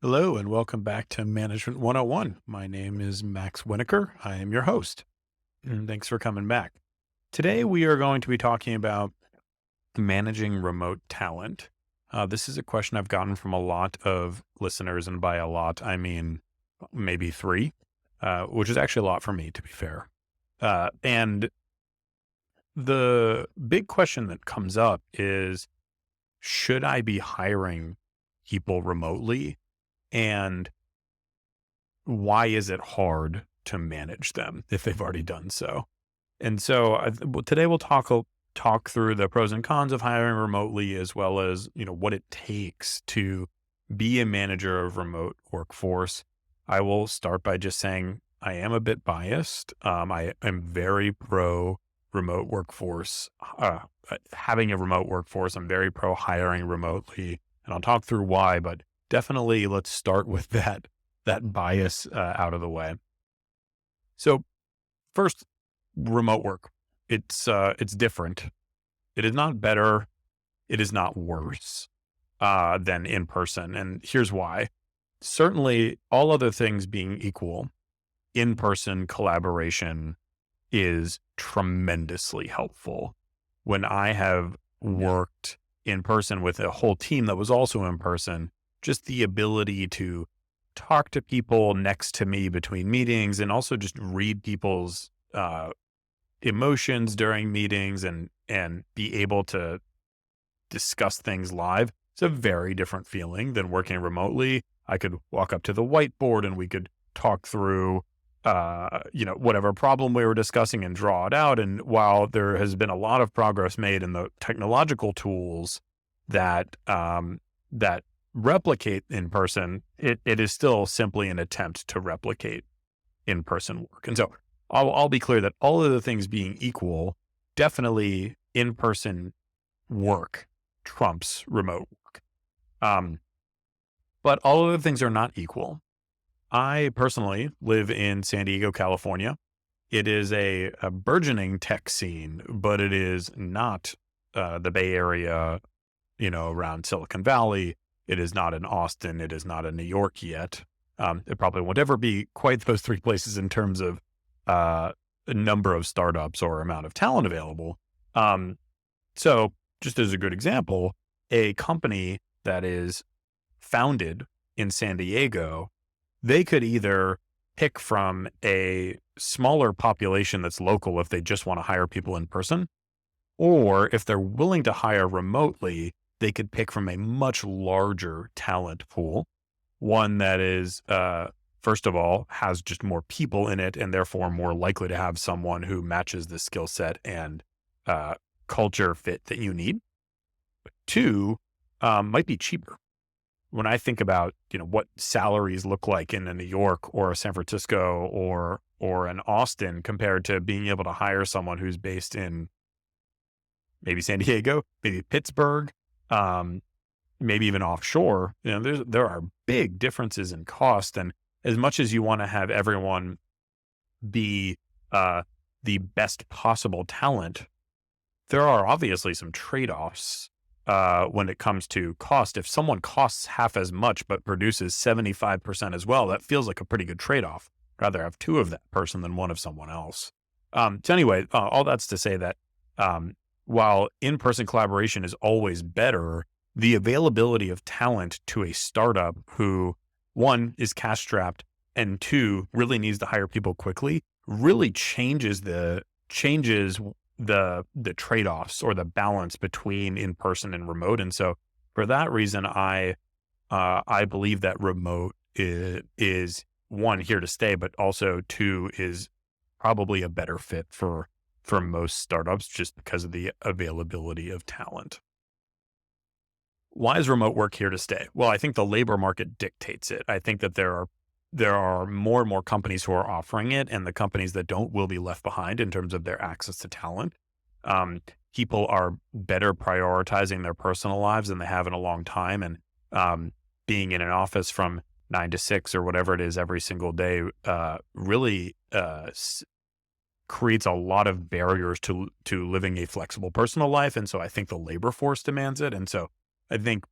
Hello and welcome back to Management 101. My name is Max Winokur. I am your host. And thanks for coming back. Today we are going to be talking about managing remote talent. This is a question I've gotten from a lot of listeners, and by a lot, I mean maybe three, which is actually a lot for me, to be fair. And the big question that comes up is, should I be hiring people remotely? And why is it hard to manage them if they've already done so? And so today we'll talk through the pros and cons of hiring remotely, as well as what it takes to be a manager of remote workforce. I will start by just saying I am a bit biased. I am very pro remote workforce. Having a remote workforce, I'm very pro hiring remotely, and I'll talk through why. But definitely, let's start with that bias out of the way. So first, remote work. It's different. It is not better. It is not worse than in person. And here's why. Certainly, all other things being equal, in person collaboration is tremendously helpful. When I have worked in person with a whole team that was also in person, just the ability to talk to people next to me between meetings and also just read people's emotions during meetings and be able to discuss things live. It's a very different feeling than working remotely. I could walk up to the whiteboard and we could talk through whatever problem we were discussing and draw it out. And while there has been a lot of progress made in the technological tools that replicate in person, it is still simply an attempt to replicate in person work. And so I'll be clear that all of the things being equal, definitely in person work trumps remote work. But all of the things are not equal. I personally live in San Diego, California. It is a burgeoning tech scene, but it is not the Bay Area, around Silicon Valley. It is not in Austin. It is not in New York yet. It probably won't ever be quite those three places in terms of number of startups or amount of talent available. So just as a good example, a company that is founded in San Diego, they could either pick from a smaller population that's local if they just want to hire people in person, or if they're willing to hire remotely, they could pick from a much larger talent pool, one that is, first of all, has just more people in it and therefore more likely to have someone who matches the skill set and culture fit that you need. Two, might be cheaper. When I think about, what salaries look like in a New York or a San Francisco or an Austin compared to being able to hire someone who's based in maybe San Diego, maybe Pittsburgh, um, maybe even offshore, there are big differences in cost. And as much as you want to have everyone be the best possible talent, there are obviously some trade-offs when it comes to cost. If someone costs half as much but produces 75% as well, that feels like a pretty good trade-off. I'd rather have two of that person than one of someone else. So anyway, all that's to say that while in-person collaboration is always better, the availability of talent to a startup who, one, is cash strapped and two, really needs to hire people quickly really changes the trade-offs or the balance between in-person and remote. And so for that reason, I believe that remote is one, here to stay, but also two, is probably a better fit for most startups just because of the availability of talent. Why is remote work here to stay? Well, I think the labor market dictates it. I think that there are more and more companies who are offering it, and the companies that don't will be left behind in terms of their access to talent. People are better prioritizing their personal lives than they have in a long time, and being in an office from 9 to 6 or whatever it is every single day really creates a lot of barriers to living a flexible personal life. And so I think the labor force demands it. And so I think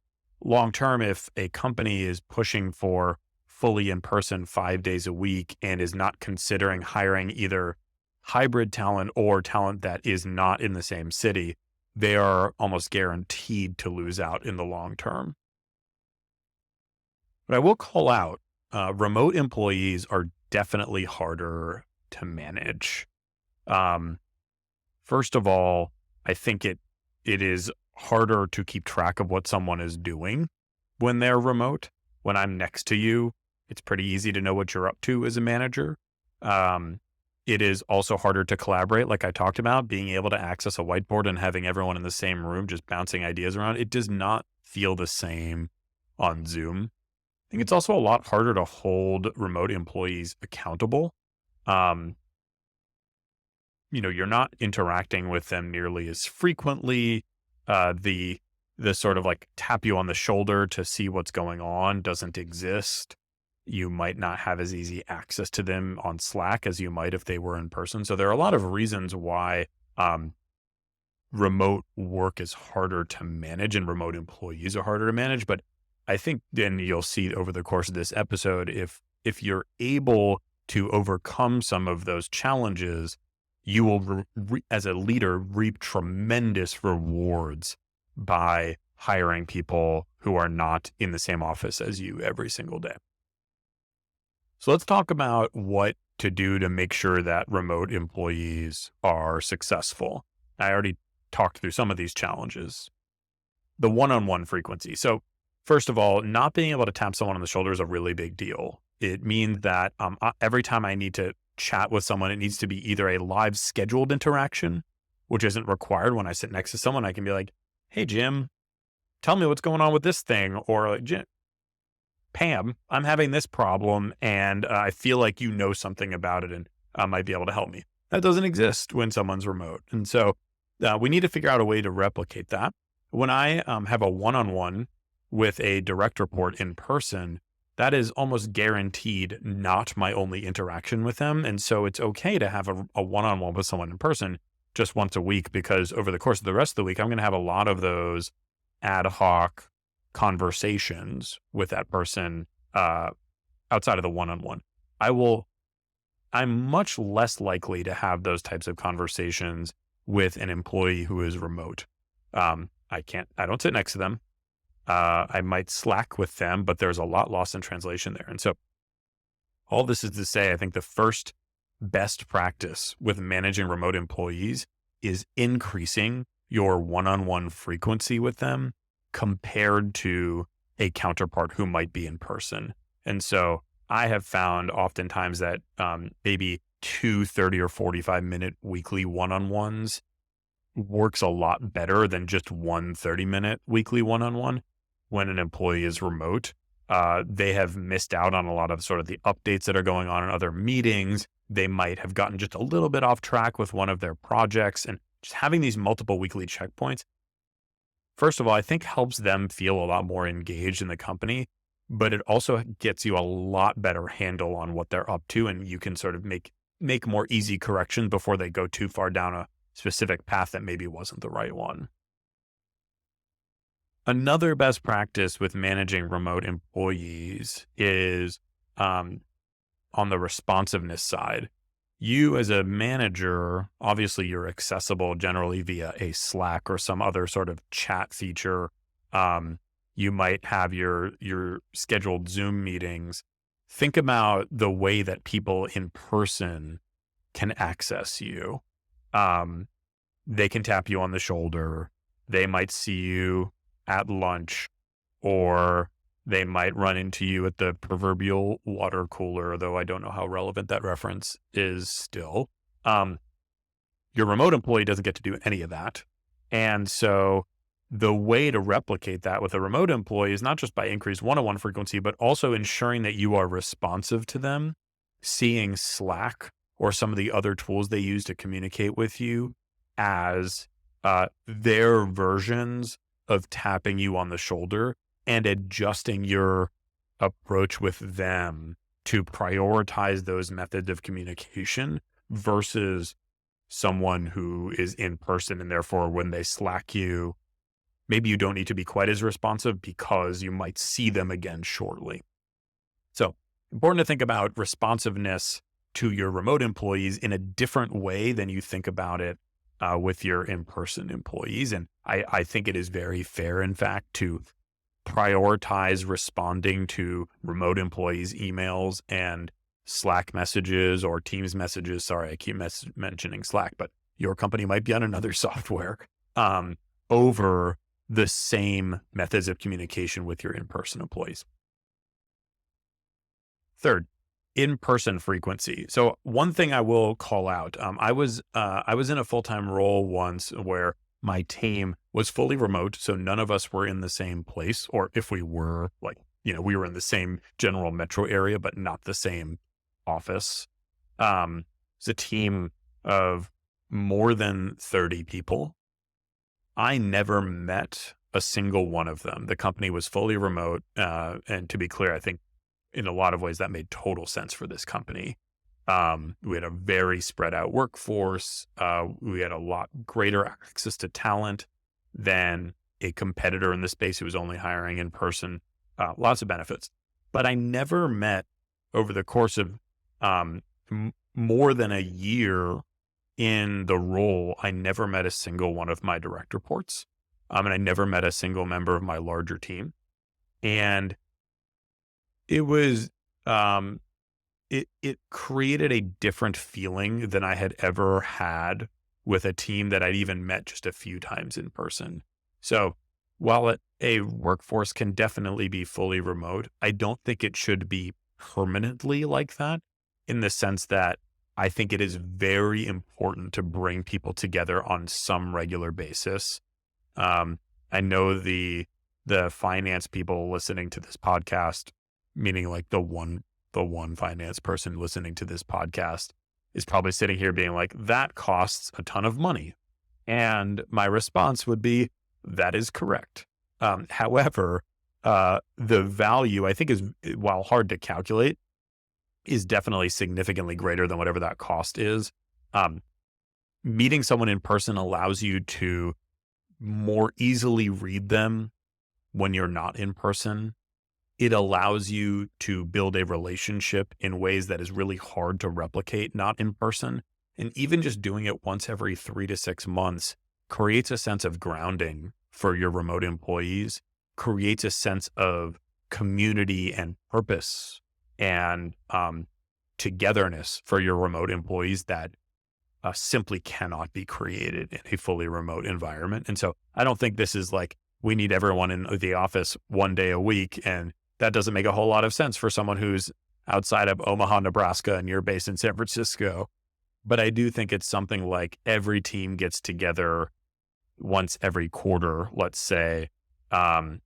long term, if a company is pushing for fully in person 5 days a week and is not considering hiring either hybrid talent or talent that is not in the same city, they are almost guaranteed to lose out in the long term. But I will call out remote employees are definitely harder to manage. Um, First of all, I think it is harder to keep track of what someone is doing when they're remote. When I'm next to you, it's pretty easy to know what you're up to as a manager. Um, it is also harder to collaborate, like I talked about, being able to access a whiteboard and having everyone in the same room just bouncing ideas around. It does not feel the same on Zoom. I think it's also a lot harder to hold remote employees accountable. Um, you're not interacting with them nearly as frequently. The sort of like tap you on the shoulder to see what's going on doesn't exist. You might not have as easy access to them on Slack as you might if they were in person. So there are a lot of reasons why remote work is harder to manage and remote employees are harder to manage. But I think then you'll see over the course of this episode, if you're able to overcome some of those challenges, you will, as a leader, reap tremendous rewards by hiring people who are not in the same office as you every single day. So let's talk about what to do to make sure that remote employees are successful. I already talked through some of these challenges. The one-on-one frequency. So first of all, not being able to tap someone on the shoulder is a really big deal. It means that every time I need to chat with someone, it needs to be either a live scheduled interaction, which isn't required when I sit next to someone. I can be like, hey, Jim, tell me what's going on with this thing. Or like, Jim, Pam, I'm having this problem and I feel like you know something about it and might be able to help me. That doesn't exist when someone's remote. And so we need to figure out a way to replicate that. When I have a one-on-one with a direct report in person, that is almost guaranteed not my only interaction with them. And so it's okay to have a one-on-one with someone in person just once a week, because over the course of the rest of the week, I'm going to have a lot of those ad hoc conversations with that person outside of the one-on-one. I'm much less likely to have those types of conversations with an employee who is remote. I don't sit next to them. I might Slack with them, but there's a lot lost in translation there. And so all this is to say, I think the first best practice with managing remote employees is increasing your one-on-one frequency with them compared to a counterpart who might be in person. And so I have found oftentimes that maybe 30 or 45-minute weekly one-on-ones works a lot better than just 30-minute weekly one-on-one. When an employee is remote, they have missed out on a lot of sort of the updates that are going on in other meetings. They might have gotten just a little bit off track with one of their projects, and just having these multiple weekly checkpoints, first of all, I think helps them feel a lot more engaged in the company, but it also gets you a lot better handle on what they're up to. And you can sort of make more easy corrections before they go too far down a specific path that maybe wasn't the right one. Another best practice with managing remote employees is on the responsiveness side. You as a manager, obviously you're accessible generally via a Slack or some other sort of chat feature. You might have your scheduled Zoom meetings. Think about the way that people in person can access you. They can tap you on the shoulder. They might see you at lunch, or they might run into you at the proverbial water cooler, though I don't know how relevant that reference is still. Your remote employee doesn't get to do any of that. And so the way to replicate that with a remote employee is not just by increased one-on-one frequency, but also ensuring that you are responsive to them, seeing Slack or some of the other tools they use to communicate with you as their versions of tapping you on the shoulder and adjusting your approach with them to prioritize those methods of communication versus someone who is in person. And therefore, when they Slack you, maybe you don't need to be quite as responsive because you might see them again shortly. So important to think about responsiveness to your remote employees in a different way than you think about it with your in-person employees. And I think it is very fair, in fact, to prioritize responding to remote employees' emails and Slack messages or Teams messages. Sorry, I keep mentioning Slack, but your company might be on another software over the same methods of communication with your in-person employees. Third, in-person frequency. So one thing I will call out, I was in a full-time role once where my team was fully remote. So none of us were in the same place, or if we were, like, we were in the same general metro area, but not the same office. It's a team of more than 30 people. I never met a single one of them. The company was fully remote. And to be clear, I think in a lot of ways that made total sense for this company. We had a very spread out workforce. We had a lot greater access to talent than a competitor in the space who was only hiring in person. Lots of benefits. But I never met, over the course of more than a year in the role, I never met a single one of my direct reports. And I never met a single member of my larger team. And it was, it created a different feeling than I had ever had with a team that I'd even met just a few times in person. So while a workforce can definitely be fully remote, I don't think it should be permanently like that, in the sense that I think it is very important to bring people together on some regular basis. I know the finance people listening to this podcast, meaning like the one finance person listening to this podcast, is probably sitting here being like, that costs a ton of money. And my response would be, that is correct. However, the value, I think, is, while hard to calculate, is definitely significantly greater than whatever that cost is. Meeting someone in person allows you to more easily read them when you're not in person. It allows you to build a relationship in ways that is really hard to replicate not in person. And even just doing it once every 3 to 6 months creates a sense of grounding for your remote employees, creates a sense of community and purpose and togetherness for your remote employees that simply cannot be created in a fully remote environment. And so I don't think this is like, we need everyone in the office one day a week. And that doesn't make a whole lot of sense for someone who's outside of Omaha, Nebraska, and you're based in San Francisco. But I do think it's something like every team gets together once every quarter, let's say, and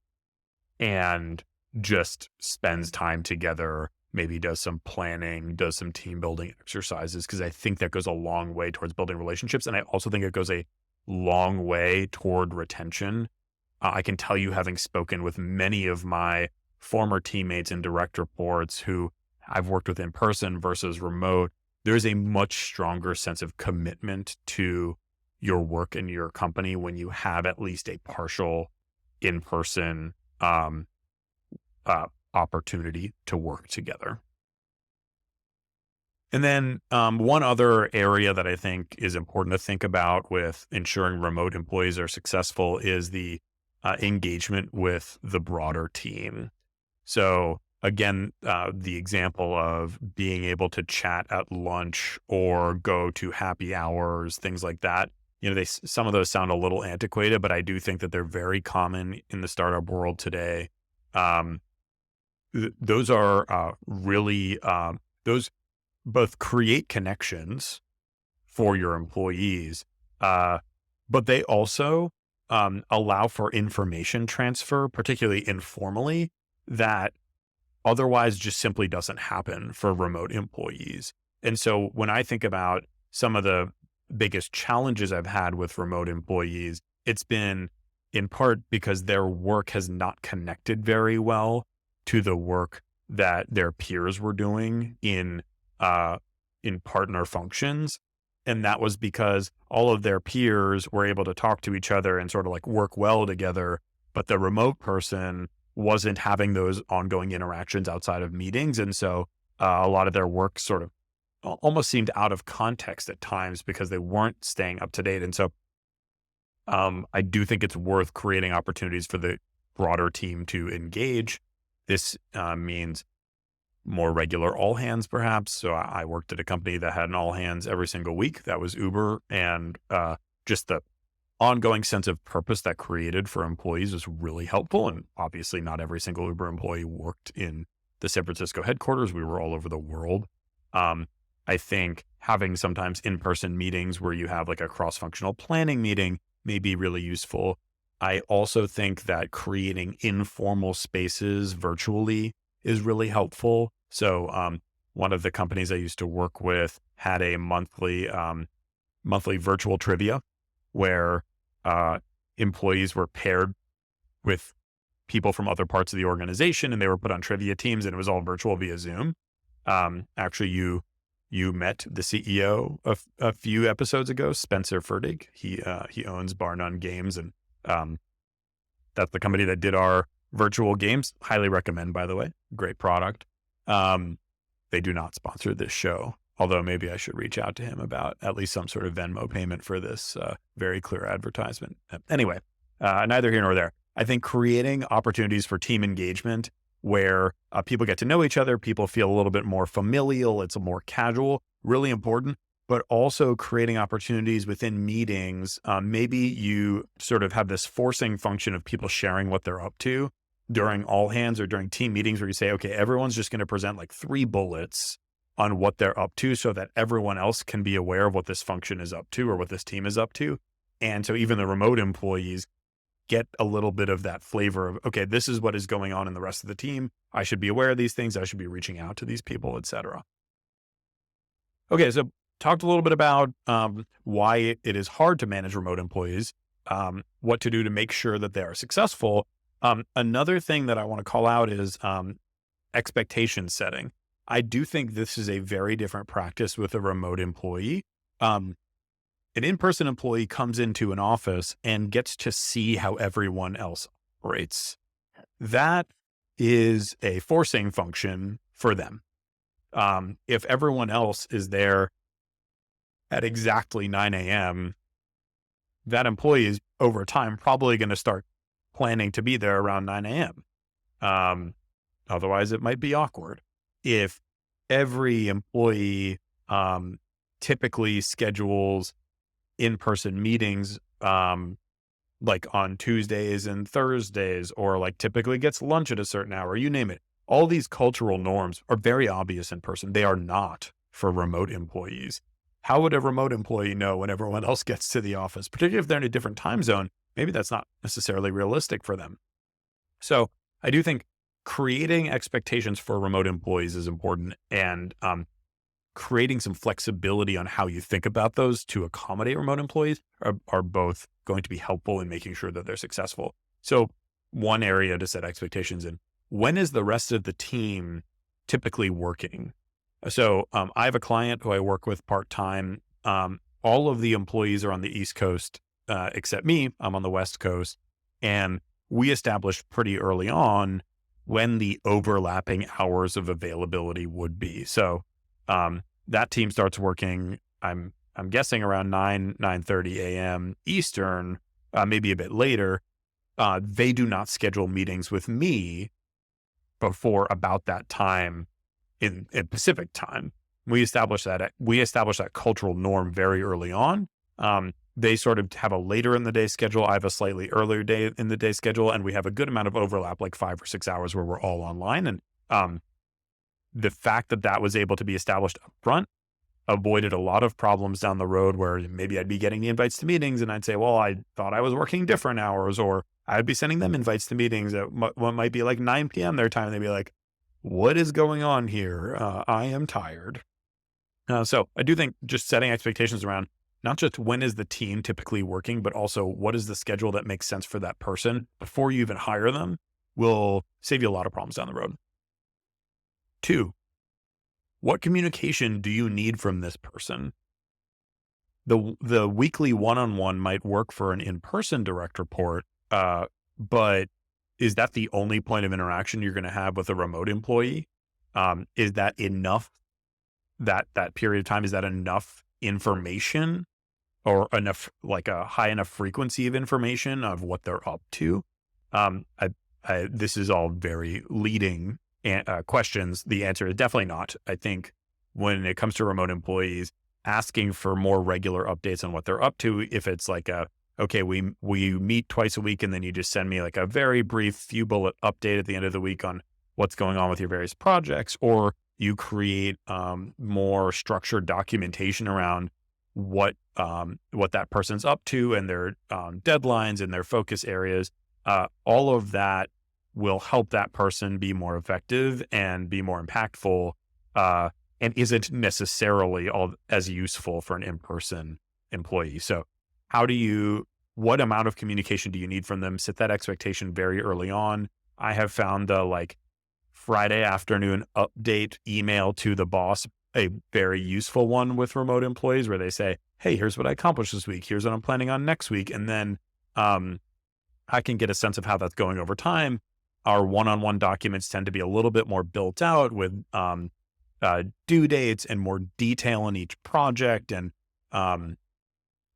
just spends time together, maybe does some planning, does some team building exercises, because I think that goes a long way towards building relationships. And I also think it goes a long way toward retention. I can tell you, having spoken with many of my former teammates and direct reports who I've worked with in person versus remote, there's a much stronger sense of commitment to your work and your company when you have at least a partial in-person opportunity to work together. And then one other area that I think is important to think about with ensuring remote employees are successful is the engagement with the broader team. So again, the example of being able to chat at lunch or go to happy hours, things like that. Some of those sound a little antiquated, but I do think that they're very common in the startup world today. Those are really, those both create connections for your employees, but they also allow for information transfer, particularly informally, that otherwise just simply doesn't happen for remote employees. And so when I think about some of the biggest challenges I've had with remote employees, it's been in part because their work has not connected very well to the work that their peers were doing in partner functions. And that was because all of their peers were able to talk to each other and sort of like work well together. But the remote person wasn't having those ongoing interactions outside of meetings. And so a lot of their work sort of almost seemed out of context at times because they weren't staying up to date. And so I do think it's worth creating opportunities for the broader team to engage. This means more regular all hands, perhaps. So I worked at a company that had an all hands every single week. That was Uber. And just the ongoing sense of purpose that created for employees was really helpful. And obviously, not every single Uber employee worked in the San Francisco headquarters. We were all over the world. I think having sometimes in-person meetings where you have like a cross-functional planning meeting may be really useful. I also think that creating informal spaces virtually is really helpful. So one of the companies I used to work with had a monthly virtual trivia where employees were paired with people from other parts of the organization, and they were put on trivia teams, and it was all virtual via Zoom. Actually, you met the CEO of a few episodes ago, Spencer Fertig. He owns Bar None Games, and that's the company that did our virtual games. Highly recommend, by the way. Great product. They do not sponsor this show, although maybe I should reach out to him about at least some sort of Venmo payment for this very clear advertisement. Anyway, neither here nor there. I think creating opportunities for team engagement where people get to know each other, people feel a little bit more familial, it's a more casual, really important, but also creating opportunities within meetings. Maybe you sort of have this forcing function of people sharing what they're up to during all hands or during team meetings where you say, okay, everyone's just going to present like 3 bullets on what they're up to so that everyone else can be aware of what this function is up to or what this team is up to. And so even the remote employees get a little bit of that flavor of, okay, this is what is going on in the rest of the team. I should be aware of these things. I should be reaching out to these people, et cetera. Okay, so talked a little bit about why it is hard to manage remote employees, what to do to make sure that they are successful. Another thing that I want to call out is expectation setting. I do think this is a very different practice with a remote employee. An in-person employee comes into an office and gets to see how everyone else operates. That is a forcing function for them. If everyone else is there at exactly 9 a.m., that employee is over time probably going to start planning to be there around 9 a.m. Otherwise, it might be awkward. If every employee typically schedules in-person meetings like on Tuesdays and Thursdays, or like typically gets lunch at a certain hour, you name it. All these cultural norms are very obvious in person. They are not for remote employees. How would a remote employee know when everyone else gets to the office, particularly if they're in a different time zone? Maybe that's not necessarily realistic for them. So I do think creating expectations for remote employees is important, and creating some flexibility on how you think about those to accommodate remote employees are both going to be helpful in making sure that they're successful. So one area to set expectations in: when is the rest of the team typically working? So I have a client who I work with part-time. All of the employees are on the East Coast, except me. I'm on the West Coast. And we established pretty early on when the overlapping hours of availability would be. So that team starts working, I'm guessing around 9:30 a.m. Eastern, maybe a bit later. They do not schedule meetings with me before about that time in Pacific time. We established that cultural norm very early on. They sort of have a later in the day schedule. I have a slightly earlier day in the day schedule, and we have a good amount of overlap, like 5 or 6 hours where we're all online. And the fact that that was able to be established up front avoided a lot of problems down the road where maybe I'd be getting the invites to meetings and I'd say, well, I thought I was working different hours, or I'd be sending them invites to meetings at what might be like 9 p.m. their time. They'd be like, what is going on here? I am tired. So I do think just setting expectations around not just when is the team typically working, but also what is the schedule that makes sense for that person before you even hire them will save you a lot of problems down the road. 2, what communication do you need from this person? the weekly one-on-one might work for an in-person direct report, but is that the only point of interaction you're going to have with a remote employee? Is that enough? That period of time, is that enough information or enough, like a high enough frequency of information of what they're up to? Um, I, this is all very leading questions. The answer is definitely not. I think when it comes to remote employees, asking for more regular updates on what they're up to, if it's like okay, we meet twice a week and then you just send me like a very brief few bullet update at the end of the week on what's going on with your various projects, or you create more structured documentation around what that person's up to and their deadlines and their focus areas. All of that will help that person be more effective and be more impactful, and isn't necessarily all as useful for an in-person employee. So what amount of communication do you need from them? Set that expectation very early on. I have found the like Friday afternoon update email to the boss a very useful one with remote employees, where they say, hey, here's what I accomplished this week. Here's what I'm planning on next week. And then I can get a sense of how that's going over time. Our one-on-one documents tend to be a little bit more built out with due dates and more detail in each project. And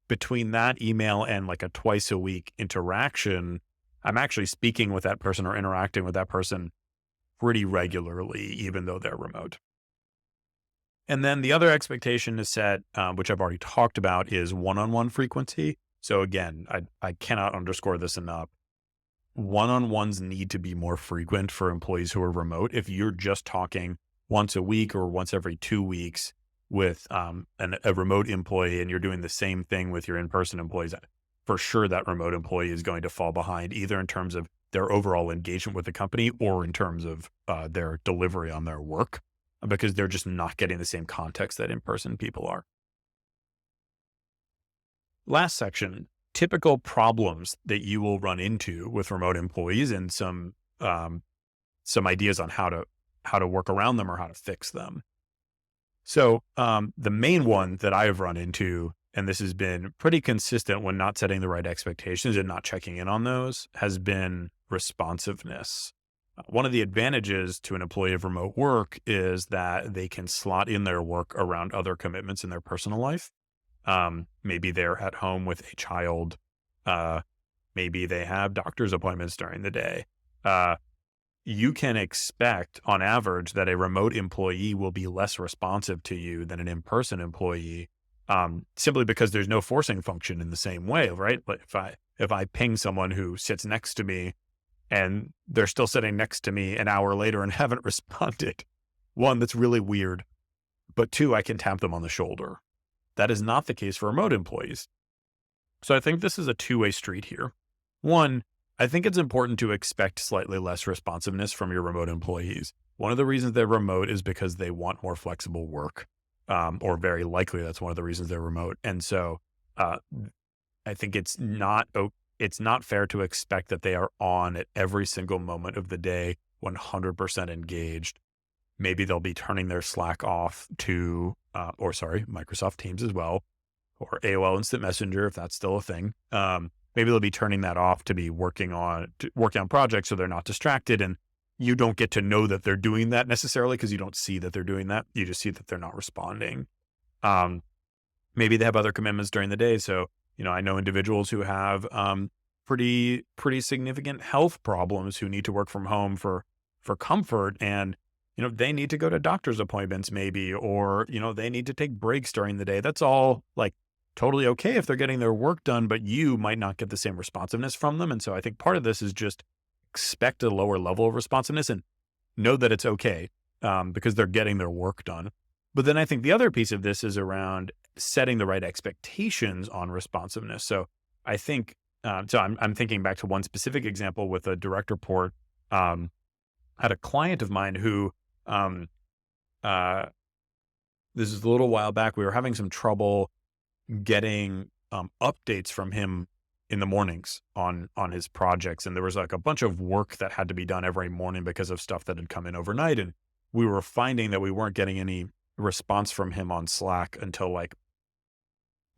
between that email and like a twice a week interaction, I'm actually speaking with that person or interacting with that person pretty regularly, even though they're remote. And then the other expectation to set, which I've already talked about, is one-on-one frequency. So again, I cannot underscore this enough. One-on-ones need to be more frequent for employees who are remote. If you're just talking once a week or once every 2 weeks with a remote employee, and you're doing the same thing with your in-person employees, for sure that remote employee is going to fall behind, either in terms of their overall engagement with the company or in terms of their delivery on their work, because they're just not getting the same context that in-person people are. Last section, typical problems that you will run into with remote employees, and some ideas on how to work around them or how to fix them. So the main one that I have run into, and this has been pretty consistent when not setting the right expectations and not checking in on those, has been responsiveness. One of the advantages to an employee of remote work is that they can slot in their work around other commitments in their personal life. Maybe they're at home with a child. Maybe they have doctor's appointments during the day. You can expect on average that a remote employee will be less responsive to you than an in-person employee, simply because there's no forcing function in the same way, right? But if I ping someone who sits next to me and they're still sitting next to me an hour later and haven't responded, one, that's really weird. But two, I can tap them on the shoulder. That is not the case for remote employees. So I think this is a two-way street here. One, I think it's important to expect slightly less responsiveness from your remote employees. One of the reasons they're remote is because they want more flexible work, or very likely that's one of the reasons they're remote. And so I think it's not fair to expect that they are on at every single moment of the day, 100% engaged. Maybe they'll be turning their Slack off to, Microsoft Teams as well, or AOL Instant Messenger, if that's still a thing. Maybe they'll be turning that off to be working on projects so they're not distracted. And you don't get to know that they're doing that necessarily because you don't see that they're doing that. You just see that they're not responding. Maybe they have other commitments during the day. So, I know individuals who have pretty significant health problems who need to work from home for comfort, and they need to go to doctor's appointments maybe, or they need to take breaks during the day. That's all like totally okay if they're getting their work done, but you might not get the same responsiveness from them. And so I think part of this is just expect a lower level of responsiveness and know that it's okay, because they're getting their work done. But then I think the other piece of this is around setting the right expectations on responsiveness. So I think, I'm thinking back to one specific example with a direct report. Had a client of mine who, this is a little while back, we were having some trouble getting updates from him in the mornings on his projects. And there was like a bunch of work that had to be done every morning because of stuff that had come in overnight. And we were finding that we weren't getting any response from him on Slack until like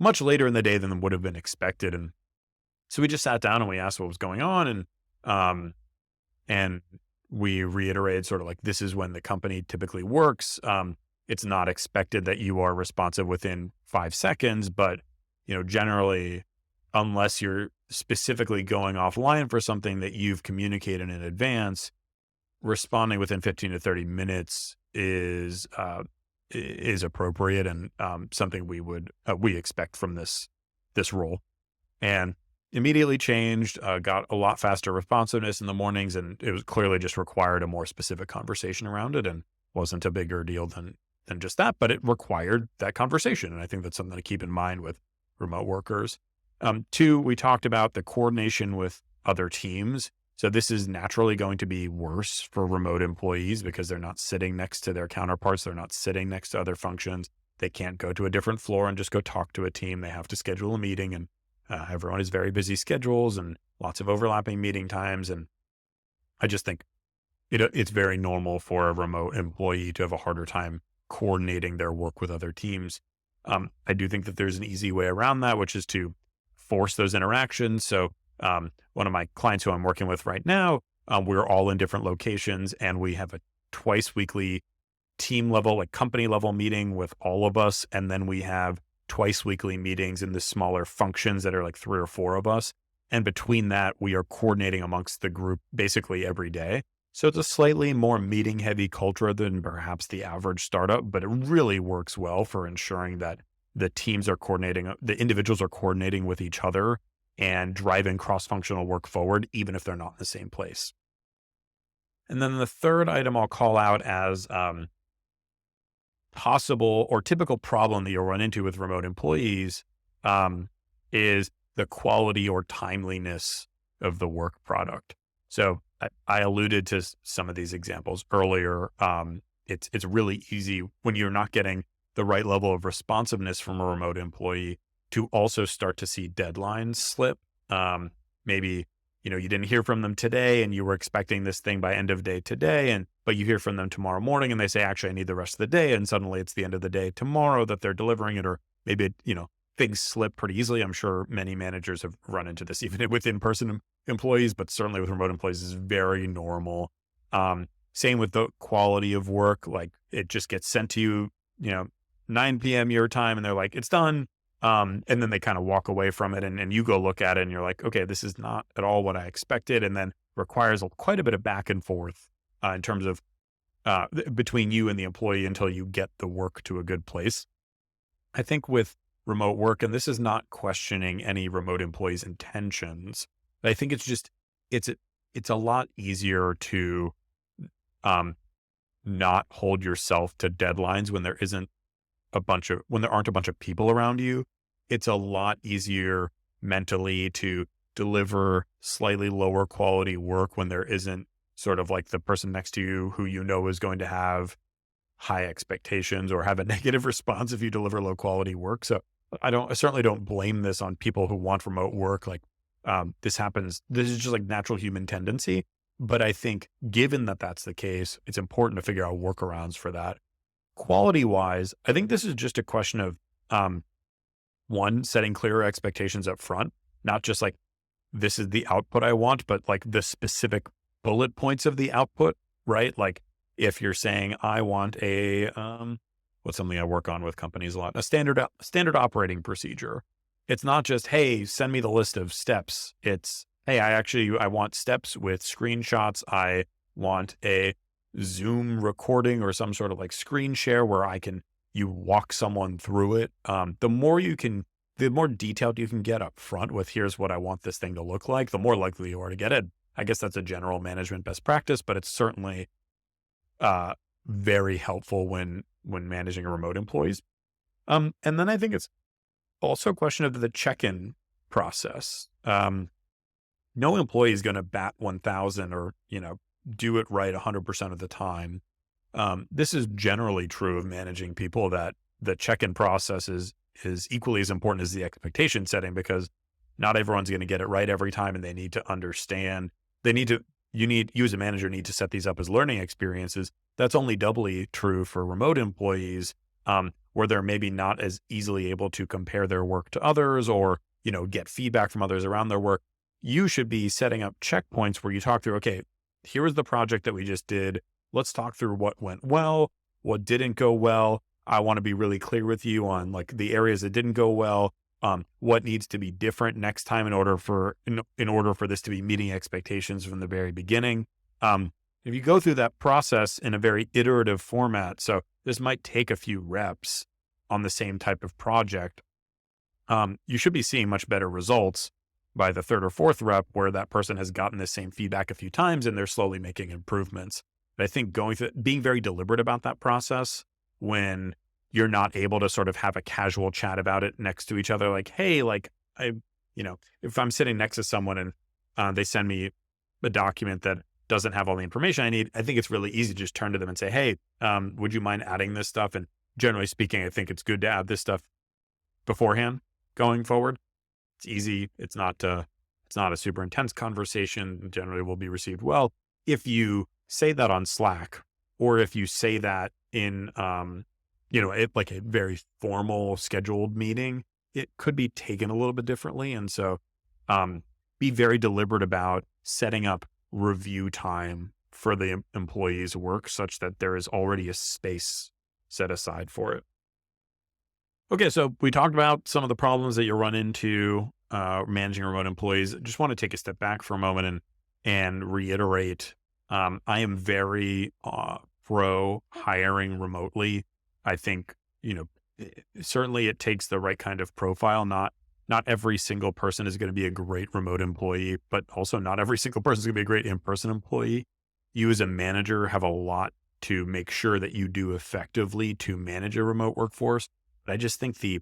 much later in the day than would have been expected. And so we just sat down and we asked what was going on. And we reiterated sort of like, this is when the company typically works. It's not expected that you are responsive within 5 seconds, but, generally, unless you're specifically going offline for something that you've communicated in advance, responding within 15 to 30 minutes is appropriate and something we expect from this role. And immediately changed, got a lot faster responsiveness in the mornings, and it was clearly just required a more specific conversation around it, and wasn't a bigger deal than just that, but it required that conversation. And I think that's something to keep in mind with remote workers. Two, we talked about the coordination with other teams. So this is naturally going to be worse for remote employees because they're not sitting next to their counterparts. They're not sitting next to other functions. They can't go to a different floor and just go talk to a team. They have to schedule a meeting, and everyone has very busy schedules and lots of overlapping meeting times. And I just think it's very normal for a remote employee to have a harder time coordinating their work with other teams. I do think that there's an easy way around that, which is to force those interactions. So one of my clients who I'm working with right now, we're all in different locations, and we have a twice weekly team level, like company level meeting with all of us. And then we have twice weekly meetings in the smaller functions that are like 3 or 4 of us. And between that, we are coordinating amongst the group basically every day. So it's a slightly more meeting heavy culture than perhaps the average startup, but it really works well for ensuring that the teams are coordinating, the individuals are coordinating with each other and driving cross-functional work forward, even if they're not in the same place. And then the third item I'll call out as possible or typical problem that you'll run into with remote employees is the quality or timeliness of the work product. So I alluded to some of these examples earlier. It's really easy when you're not getting the right level of responsiveness from a remote employee to also start to see deadlines slip. Maybe, you didn't hear from them today and you were expecting this thing by end of day today, but you hear from them tomorrow morning and they say, actually, I need the rest of the day. And suddenly it's the end of the day tomorrow that they're delivering it, or maybe, things slip pretty easily. I'm sure many managers have run into this, even with in-person employees, but certainly with remote employees is very normal. Same with the quality of work. Like it just gets sent to you, 9 p.m. your time, and they're like, it's done. And then they kind of walk away from it, and you go look at it and you're like, okay, this is not at all what I expected. And then requires quite a bit of back and forth in terms of between you and the employee until you get the work to a good place. I think with remote work, and this is not questioning any remote employee's intentions, but I think it's just, it's a lot easier to not hold yourself to deadlines when there aren't a bunch of people around you. It's a lot easier mentally to deliver slightly lower quality work when there isn't sort of like the person next to you who is going to have high expectations or have a negative response if you deliver low quality work. So I certainly don't blame this on people who want remote work. Like this happens. This is just like natural human tendency. But I think given that that's the case, it's important to figure out workarounds for that. Quality wise, I think this is just a question of, one, setting clearer expectations up front, not just like, this is the output I want, but like the specific bullet points of the output, right? Like if you're saying, I want what's something I work on with companies a lot, a standard operating procedure. It's not just, hey, send me the list of steps. It's, hey, I want steps with screenshots. I want a Zoom recording or some sort of like screen share where you walk someone through it. The more detailed you can get up front with, here's what I want this thing to look like, the more likely you are to get it. I guess that's a general management best practice, but it's certainly very helpful when managing remote employees. And then I think it's also a question of the check-in process. No employee is going to bat 1,000 or, do it right 100% of the time. This is generally true of managing people, that the check-in process is equally as important as the expectation setting, because not everyone's going to get it right every time, and they need to understand. You as a manager need to set these up as learning experiences. That's only doubly true for remote employees, where they're maybe not as easily able to compare their work to others or, get feedback from others around their work. You should be setting up checkpoints where you talk through, okay, here was the project that we just did. Let's talk through what went well, what didn't go well. I want to be really clear with you on like the areas that didn't go well. What needs to be different next time in order for this to be meeting expectations from the very beginning. If you go through that process in a very iterative format, so this might take a few reps on the same type of project, you should be seeing much better results by the third or fourth rep where that person has gotten the same feedback a few times and they're slowly making improvements. But I think being very deliberate about that process when you're not able to sort of have a casual chat about it next to each other, like, hey, like if I'm sitting next to someone and they send me a document that doesn't have all the information I need, I think it's really easy to just turn to them and say, hey, would you mind adding this stuff? And generally speaking, I think it's good to add this stuff beforehand going forward. It's easy. It's not a super intense conversation. Generally will be received well. If you say that on Slack, or if you say that in, like a very formal scheduled meeting, it could be taken a little bit differently. And so, be very deliberate about setting up review time for the employee's work such that there is already a space set aside for it. Okay, so we talked about some of the problems that you run into managing remote employees. I just want to take a step back for a moment and reiterate. I am very pro hiring remotely. I think certainly it takes the right kind of profile. Not every single person is going to be a great remote employee, but also not every single person is going to be a great in-person employee. You as a manager have a lot to make sure that you do effectively to manage a remote workforce. But I just think the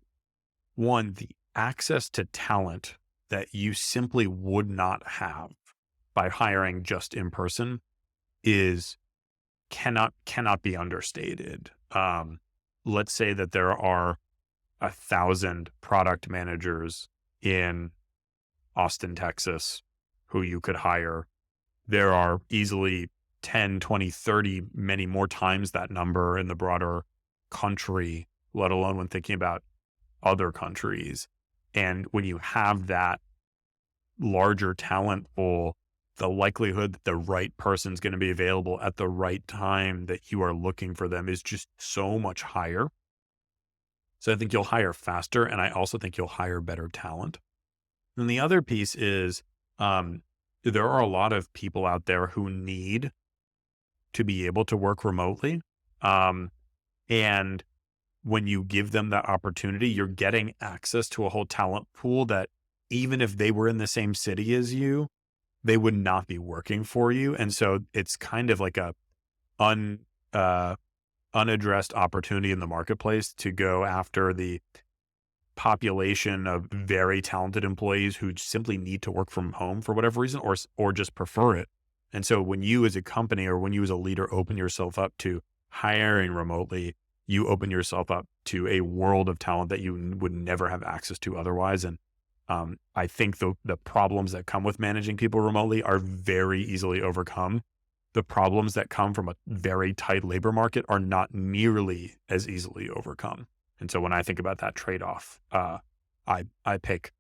access to talent that you simply would not have by hiring just in person cannot be understated. Let's say that there are 1,000 product managers in Austin, Texas, who you could hire. There are easily 10, 20, 30, many more times that number in the broader country, let alone when thinking about other countries. And when you have that larger talent pool, the likelihood that the right person's going to be available at the right time that you are looking for them is just so much higher. So I think you'll hire faster, and I also think you'll hire better talent. And the other piece is there are a lot of people out there who need to be able to work remotely. And when you give them that opportunity, you're getting access to a whole talent pool that even if they were in the same city as you, they would not be working for you. And so it's kind of like a unaddressed opportunity in the marketplace to go after the population of very talented employees who simply need to work from home for whatever reason, or just prefer it. And so when you as a company or when you as a leader open yourself up to hiring remotely, you open yourself up to a world of talent that you would never have access to otherwise. And I think the problems that come with managing people remotely are very easily overcome. The problems that come from a very tight labor market are not nearly as easily overcome. And so when I think about that trade-off, I pick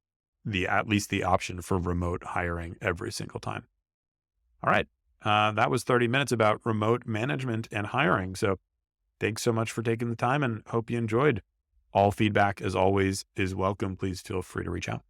at least the option for remote hiring every single time. All right. That was 30 minutes about remote management and hiring. So thanks so much for taking the time and hope you enjoyed. All feedback, as always, is welcome. Please feel free to reach out.